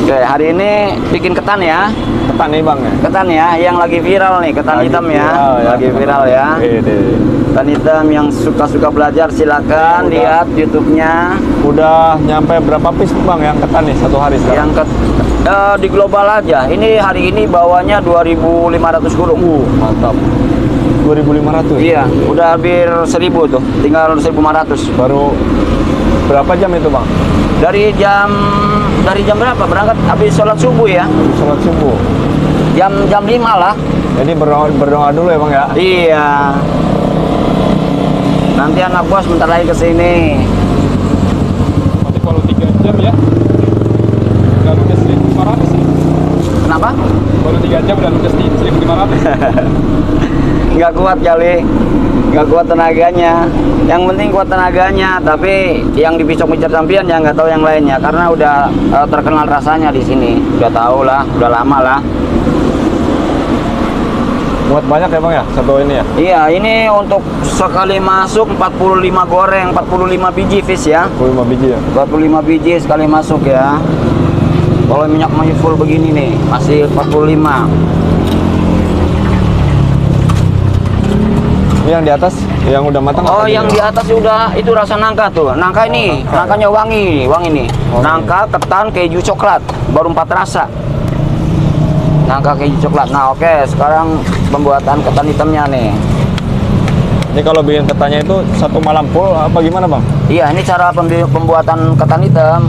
Oke, hari ini bikin ketan ya. Ketan nih bang ya? Ketan ya, yang lagi viral nih, ketan Lagi hitam viral, ya. Lagi viral ya. Ketan hitam yang suka-suka belajar silakan lihat YouTube-nya. Udah nyampe berapa piece bang yang ketan nih satu hari sekarang? Yang di global aja. Ini hari ini bawanya 2.500 gulung. Mantap. 2.500? Iya, udah hampir 1.000 tuh. Tinggal 1.500. Baru berapa jam itu bang? Dari jam berapa? Berangkat habis sholat subuh ya. Sholat subuh. Jam 5 lah. Jadi berdoa dulu ya bang ya? Iya. Nanti anak bos bentar lagi kesini. Nanti kalau 3 jam ya? Udah ludes 1.500 sih. Kenapa? Baru 3 jam udah ludes 1.500. Nggak kuat kali, nggak kuat tenaganya. Yang penting kuat tenaganya, tapi yang di Pisok-Micer Sampian ya nggak tahu yang lainnya, karena udah terkenal rasanya di sini. Udah tahu lah, udah lama lah. Muat banyak ya bang ya satu ini ya? Iya, ini untuk sekali masuk 45 goreng, 45 biji fish ya. 45 biji ya? 45 biji sekali masuk ya. Kalau minyak full begini nih, masih 45. Ini yang di atas, yang udah matang? Oh, yang di atas udah, itu rasa nangka tuh. Nangka ini, nangkanya wangi nih. Nangka, ketan, keju coklat, baru 4 rasa. Nangka keju coklat. Nah, oke, sekarang pembuatan ketan hitamnya nih. Ini kalau bikin ketannya itu satu malam full apa gimana bang? Iya, ini cara pembuatan ketan hitam.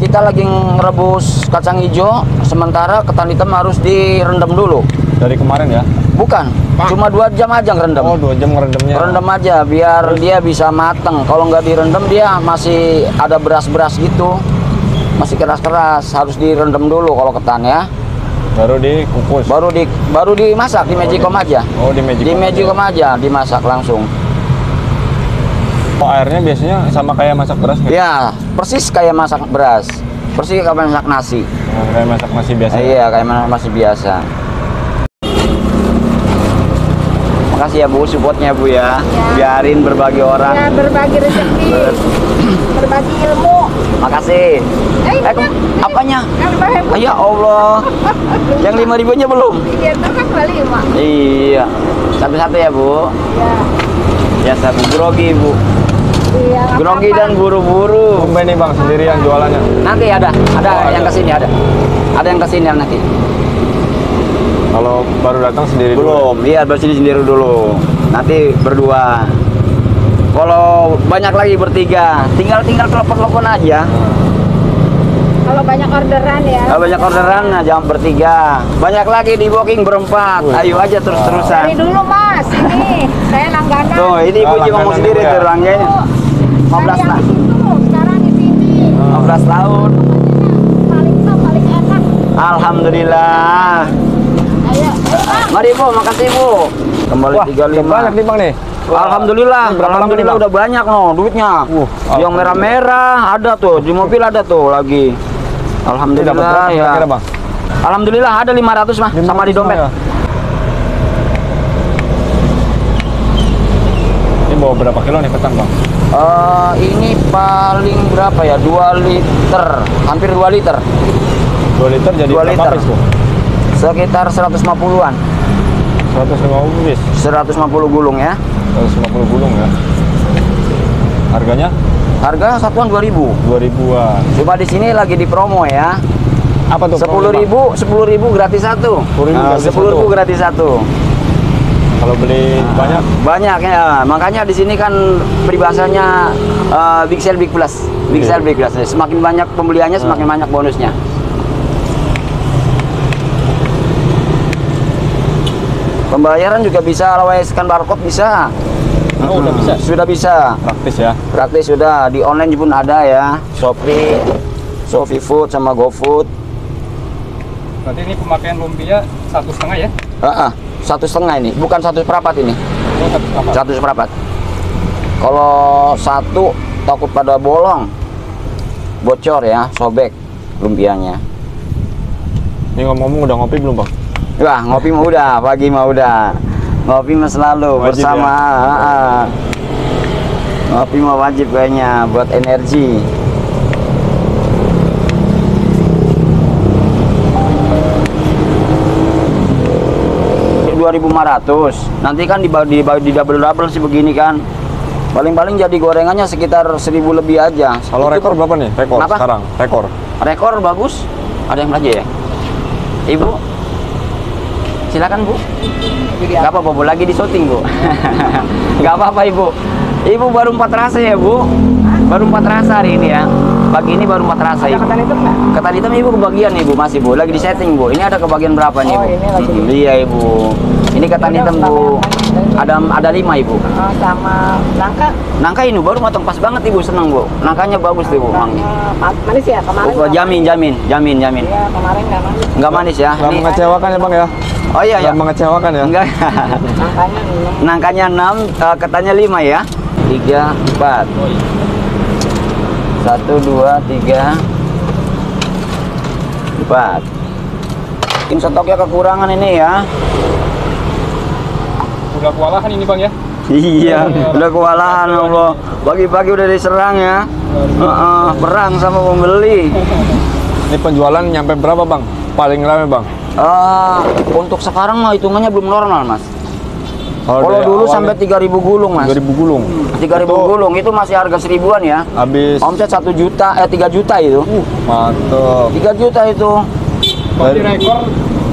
Kita lagi ngerebus kacang hijau, sementara ketan hitam harus direndam dulu. Dari kemarin ya? Bukan, cuma 2 jam aja ngerendam. Oh, 2 jam ngerendamnya. Rendam aja biar dia bisa mateng. Kalau nggak direndam dia masih ada beras-beras gitu, masih keras-keras. Harus direndam dulu kalau ketan ya. Baru dikukus. Baru dimasak di Magicom aja. Oh, di Magicom. Di Magicom aja dimasak langsung. Oh, airnya biasanya sama kayak masak beras gitu? Ya, persis kayak masak beras. Persis kayak masak nasi. Oh, kayak masak nasi biasa. Iya, kayak masak nasi biasa. Makasih ya Bu, supportnya Bu ya. Biarin berbagi orang. Ya, berbagi rezeki, berbagi ilmu. Makasih. Apanya? Ya Allah. Yang 5.000-nya belum? Iya, itu kan kali 5. Iya. Satu-satu ya Bu. Ya. Ya, satu grogi Bu. Iya. Grogi dan buru-buru. Tumben nih bang sendirian jualannya. Nanti ada yang kesini ada. Ada yang kesini nanti. Kalau baru datang sendiri Belum, iya bersini sendiri dulu. Nanti berdua. Kalau banyak lagi bertiga, tinggal telepon aja. Kalau banyak orderan ya. Kalau banyak orderan, nah jangan bertiga. Banyak lagi di booking berempat. Ayo aja terus-terusan. Dari dulu Mas, ini saya langganan. Tuh, ini Ibu ngomong langganan sendiri ya. tuh rangganya. 15 Yang tahun. di situ, sekarang di sini. 15 tahun. Paling top, paling enak. Alhamdulillah. Ayo, Mari Bu, makasih Bu. Kembali Wah, 35. banyak nih bang nih. Alhamdulillah, Ini berapa lama alhamdulillah nih, Bang? udah banyak no duitnya. Yang merah-merah ada tuh di mobil ada tuh lagi. Ini dapat Alhamdulillah berapa ya. kira-kira, bang? Alhamdulillah ada 500 mah sama di 500 dompet. ya. Ini bawa berapa kilo nih ketan bang? Ini paling berapa ya? 2 liter, hampir 2 liter. 2 liter jadi 2 berapa liter. piece bu? Sekitar 150-an. 150 piece. 150 gulung ya. 150 gulung ya. Harganya? Harga satuan 2.000. 2.000-an. Cuma di sini lagi di promo ya. Apa tuh? 10.000 gratis satu. 10.000 gratis 10.000 gratis satu. Kalau beli banyak? Banyak ya. Makanya di sini kan peribahasanya big sale big plus. Big Iya. sale big plus. Semakin banyak pembeliannya semakin banyak bonusnya. Pembayaran juga bisa lewat scan barcode bisa. Oh, udah bisa? Sudah bisa. Praktis ya? Praktis sudah. Di online pun ada ya. Shopee, ShopeeFood sama GoFood. Berarti ini pemakaian lumpia 1,5 ya? 1,5 ini, bukan 1/4 ini. Oh, 1,5. 1/4. Kalau satu takut pada bolong, bocor ya, sobek lumpianya. Ini ngomong-ngomong udah ngopi belum bang? Wah, ngopi mah udah, pagi mah udah. Ngopi mah selalu Wajib bersama. ya? Ngopi mah wajib kayaknya buat energi. 2.500. Nanti kan di double sih begini kan. Paling-paling jadi gorengannya sekitar 1.000 lebih aja. Kalau Itu rekor berapa nih? Rekor Kenapa? sekarang. Rekor bagus. Ada yang aja ya? Ibu. Silakan, Bu. Gak apa-apa, Bu. Lagi di syuting, Bu. Gak apa-apa, Ibu. Ibu baru 4 rasa ya, Bu? Baru 4 rasa hari ini ya. Pagi ini baru 4 rasa, Ibu. Ketan hitam nggak? Ketan hitam Ibu kebagian, Ibu. Masih, Bu. Lagi di setting, Bu. Ini ada kebagian berapa nih, Oh, Bu? ini lagi. Iya, Ibu. Ini ketan Ini hitam, sama Bu. yang Ada 5, Ibu. Sama nangka. Nangka ini baru matang pas banget, Ibu. Senang, Bu. Nangkanya bagus tuh, Bu. Manis ya kemarin. Oh, jamin. Iya kemarin nggak manis. Nggak manis ya? Nggak Ini- mengecewakan ya Bang ya? Oh iya, ya. Nggak mengecewakan ya? Enggak. Nangkanya nih. Nangkanya 6, ketannya 5 ya. 3, 4. 1, 2, 3, 4. Mungkin stoknya kekurangan ini ya. Udah kewalahan ini Bang ya? Iya, udah kewalahan Allah. Pagi-pagi udah diserang ya. Perang sama pembeli. Ini penjualan nyampe berapa Bang? Paling ramai Bang? Untuk sekarang mah hitungannya belum normal, Mas. Kalau dari dulu awal sampai nih, 3.000 gulung, Mas. 3.000 gulung. 3.000 Itu gulung itu masih harga 1.000-an ya. Habis. Omset 1 juta, 3 juta itu. Mantap. 3 juta itu. Dari rekor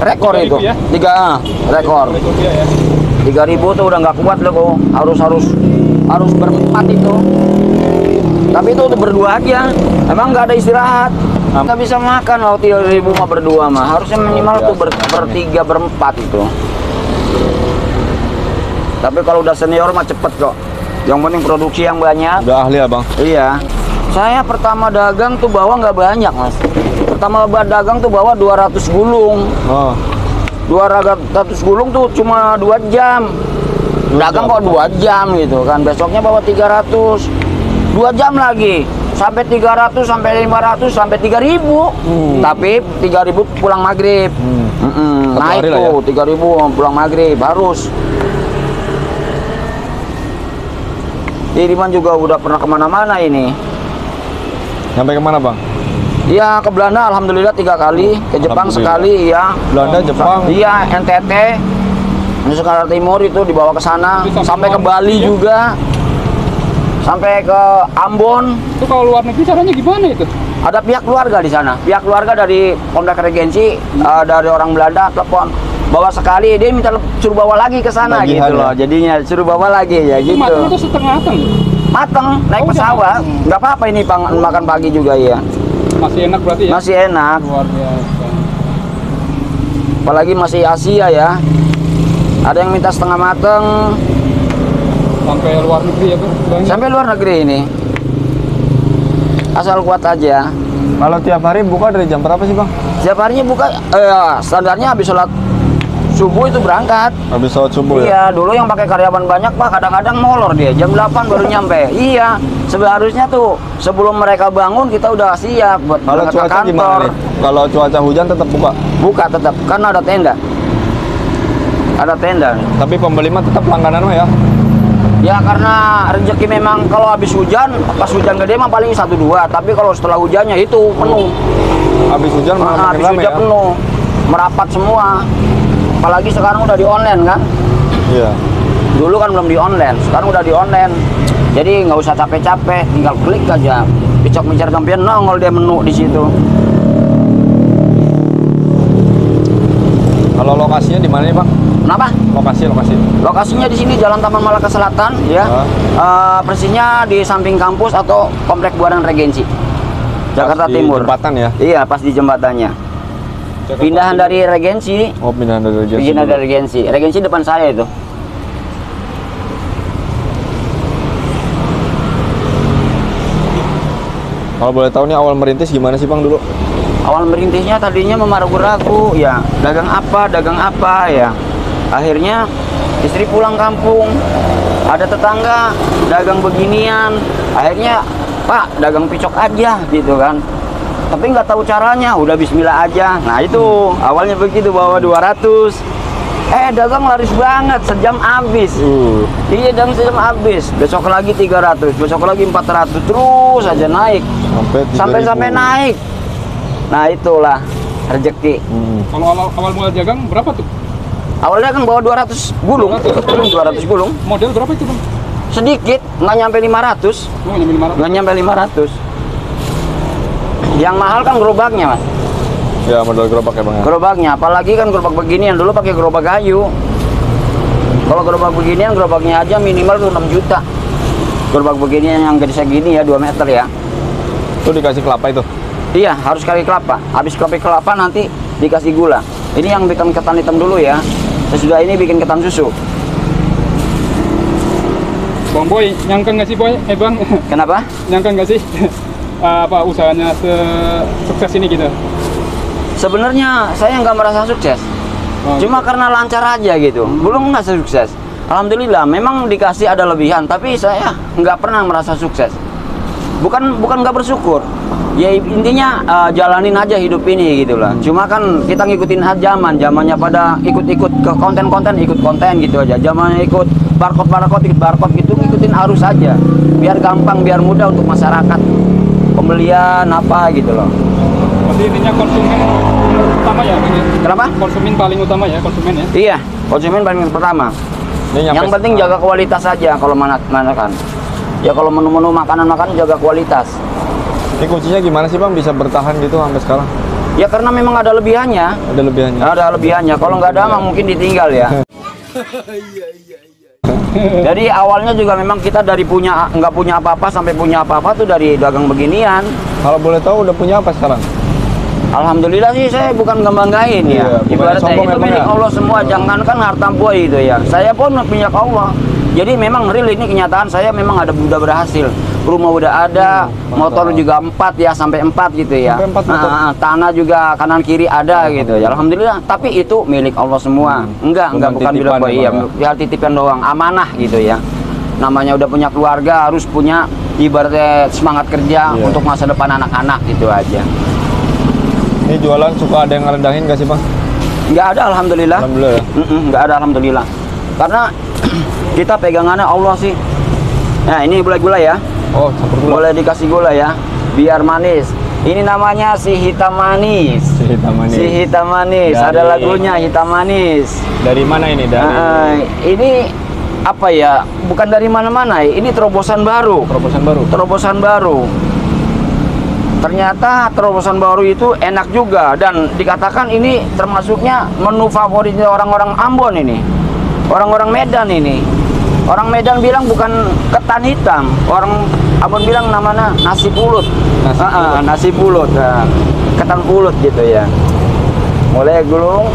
Rekor 3.000 itu. ya? 3 rekor. rupiah ya. 3.000 tuh udah nggak kuat loh kok. Harus berempat itu. Tapi itu udah berdua aja. Emang nggak ada istirahat. Nggak bisa makan kalau 3.000 mah berdua mah. Harusnya minimal tuh bertiga berempat itu. Tapi kalau udah senior mah cepet kok. Yang penting produksi yang banyak. Udah ahli ya Bang? Iya. Saya pertama dagang tuh bawa nggak banyak, Mas. Pertama dagang tuh bawa 200 gulung. Oh. 200 gulung tuh cuma 2 jam. Dagang kok 2 jam gitu kan. Besoknya bawa 300. 2 jam lagi. Sampai 300, sampai 500, sampai 3.000. Tapi 3.000 pulang maghrib. Satu Naik hari lah tuh 3.000 pulang maghrib harus. Kiriman juga udah pernah kemana-mana ini. Sampai kemana Bang? Iya, ke Belanda alhamdulillah 3 kali, ke Jepang Alhamdulillah. sekali ya. Belanda, Jepang. Iya, NTT. Nusa Tenggara Timur itu dibawa ke sana, Itu sampai ke luar Bali negeri ya? juga. Sampai ke Ambon. Itu kalau luar negeri caranya gimana itu? Ada pihak keluarga di sana. Pihak keluarga dari Komplek Regensi, dari orang Belanda telepon. Bawa sekali, dia minta suruh bawa lagi ke sana Tagihan gitu loh. ya? Jadinya suruh bawa lagi ya Itu matang atau gitu. setengah matang? Mateng, naik Oh, udah pesawat. mateng. Nggak apa-apa ini makan pagi juga ya. Masih enak berarti ya? Masih enak. Luar biasa. Apalagi masih Asia ya. Ada yang minta setengah mateng. Sampai luar negeri ya Bang? Sampai luar negeri ini. Asal kuat aja. Kalau tiap hari buka dari jam berapa sih Bang? Setiap harinya buka, standarnya habis sholat subuh itu berangkat. Habis sholat subuh ya? Iya, dulu yang pakai karyawan banyak Pak, kadang-kadang molor dia, jam 8 baru nyampe. Iya, seharusnya tuh sebelum mereka bangun kita udah siap buat Kalau berangkat ke cuaca gimana kantor. nih? Kalau cuaca hujan tetap buka? Buka tetap, karena ada tenda. Ada tenda. Tapi pembeli mah tetap langganan mah ya? Ya karena rezeki memang kalau habis hujan, pas hujan gede mah paling 1-2, tapi kalau setelah hujannya itu penuh. Habis hujan malah makin Habis rame hujan ya? penuh, merapat semua. Apalagi sekarang udah di online kan. Iya. Dulu kan belum di online, sekarang udah di online. Jadi nggak usah capek-capek, tinggal klik aja. Picok Micer Gampian nongol dia menu di situ. Kalau lokasinya di mana nih Bang? Kenapa? Lokasi. Lokasinya di sini Jalan Taman Malaka Selatan, ya. Persisnya di samping kampus atau Komplek Buaran Regensi, Jakarta Pas di Timur. jembatan ya? Iya, pas di jembatannya. Pindahan dari Regensi, Oh, pindahan dari Regensi. pindahan dulu. dari Regensi. Regensi depan saya itu. Kalau boleh tahu nih awal merintis gimana sih Bang dulu? Awal merintisnya tadinya meragu-ragu, ya dagang apa ya. Akhirnya istri pulang kampung, ada tetangga dagang beginian. Akhirnya Pak dagang picok aja gitu kan. Tapi nggak tahu caranya, udah bismillah aja. Nah itu awalnya begitu, bawa 200. Dagang laris banget, sejam habis. Iya, dagang sejam habis. Besok lagi 300, besok lagi 400, terus aja naik. Sampai 3.000. naik. Nah itulah rezeki. Kalau awal mulai dagang berapa tuh? Awalnya kan bawa 200 gulung. 200 gulung. Model berapa itu bang? Sedikit, nggak nyampe 500. Oh, nyampe 500. Nggak nyampe 500. Yang mahal kan gerobaknya, Mas. Ya, model gerobak ya bang ya. Gerobaknya, apalagi kan gerobak beginian dulu pakai gerobak kayu. Kalau gerobak beginian, gerobaknya aja minimal tuh 6 juta. Gerobak beginian yang gede segini ya, 2 meter ya. Itu dikasih kelapa itu. Iya, harus kari kelapa. Habis kopi kelapa nanti dikasih gula. Ini yang bikin ketan hitam dulu ya. Sesudah ini bikin ketan susu. Bang Boy, nyangka nggak sih Boy? Bang, Kenapa? nyangka nggak sih apa usahanya sukses ini gitu? Sebenarnya saya nggak merasa sukses. Oh, Cuma karena lancar aja gitu. Belum merasa sukses. Alhamdulillah, memang dikasih ada lebihan, tapi saya nggak pernah merasa sukses. Bukan nggak bersyukur. Ya intinya jalanin aja hidup ini gitu lah. Cuma kan kita ngikutin zamannya pada ikut-ikut ke konten-konten, ikut konten gitu aja. Zamannya ikut barcode ikut barcode gitu, ngikutin arus aja. Biar gampang, biar mudah untuk masyarakat. Pembelian apa gitu loh. Berarti intinya konsumen utama ya Bang ya? Kenapa? Konsumen paling utama ya, konsumen ya? Iya, konsumen paling pertama. Ini Yang penting jaga kualitas aja kalau mana kan. Ya kalau menu-menu makanan jaga kualitas. Ini kuncinya gimana sih bang bisa bertahan gitu sampai sekarang? Ya karena memang ada lebihannya. Ada lebihannya. Ada lebihannya. Kalau nggak ada mah mungkin ditinggal ya. Jadi awalnya juga memang kita dari nggak punya apa-apa sampai punya apa-apa tuh dari dagang beginian. Kalau boleh tahu udah punya apa sekarang? Alhamdulillah sih saya bukan ngebanggain ya. Iya, bukannya Ibaratnya sombong itu ya, Bang, milik ya? Allah semua, jangankan harta buah itu ya. Saya pun punya Allah. Jadi memang real ini kenyataan saya memang udah berhasil. Rumah udah ada, motor juga 4 ya sampai 4 gitu ya. Sampai 4 motor. Tanah juga kanan kiri ada gitu ya. Alhamdulillah. Tapi itu milik Allah semua. Enggak Bukan bukan milik titipan gua, ya, iya, Bang, ya titipan doang, amanah gitu ya. Namanya udah punya keluarga harus punya ibaratnya semangat kerja Iya. untuk masa depan anak-anak gitu aja. Ini jualan suka ada yang ngerendahin gak sih bang? Nggak ada alhamdulillah. Alhamdulillah ya. Nggak ada alhamdulillah. Karena kita pegangannya Allah sih. Nah ini gula-gula ya. Oh campur gula. Boleh dikasih gula ya. Biar manis. Ini namanya si hitam manis. Si hitam manis. Si hitam manis. Dari- Ada lagunya hitam manis. Dari mana ini? Dari Ini apa ya? Bukan dari mana-mana. Ini terobosan baru. terobosan baru. Terobosan baru. Ternyata terobosan baru itu enak juga dan dikatakan ini termasuknya menu favoritnya orang-orang Ambon ini. Orang-orang Medan ini. Orang Medan bilang bukan ketan hitam. Orang Ambon bilang namanya nasi pulut. Nasi pulut. Nah, ketan pulut gitu ya. Mulai gulung.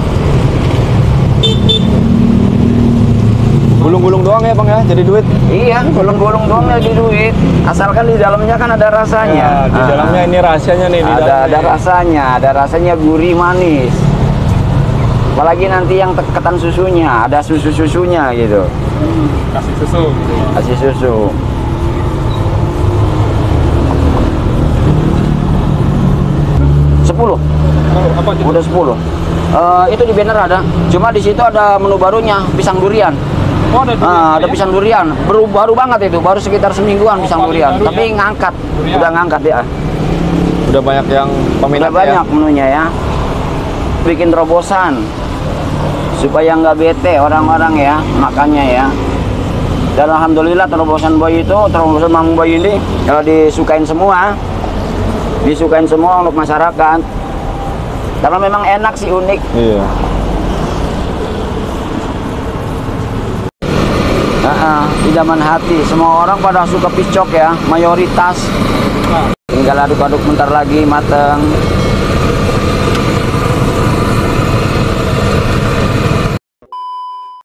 Gulung-gulung doang ya bang ya, jadi duit. Iya, gulung-gulung doang jadi duit. Asalkan di dalamnya kan ada rasanya. Ya, di dalamnya ini rahasianya nih. Di ada dalamnya. ada rasanya gurih manis. Apalagi nanti yang ketan susunya, ada susunya gitu. Kasih susu gitu ya. Kasih susu. Sepuluh, Kalau apa aja? udah 10. Itu di banner ada. Cuma di situ ada menu barunya, pisang durian. Oh, ada durian Ada ya? pisang durian. Baru banget itu, baru sekitar semingguan pisang paling durian. baru Tapi ya? ngangkat, Durian. udah ngangkat ya. Udah banyak yang peminat Udah banyak ya. menunya ya. Bikin terobosan supaya nggak bete orang-orang ya makannya ya. Dan alhamdulillah terobosan Mang Boy ini disukain semua. Disukain semua untuk masyarakat. Karena memang enak sih, unik. Iya. Idaman hati. Semua orang pada suka piscok ya, mayoritas. Nah, Tinggal aduk-aduk bentar lagi mateng.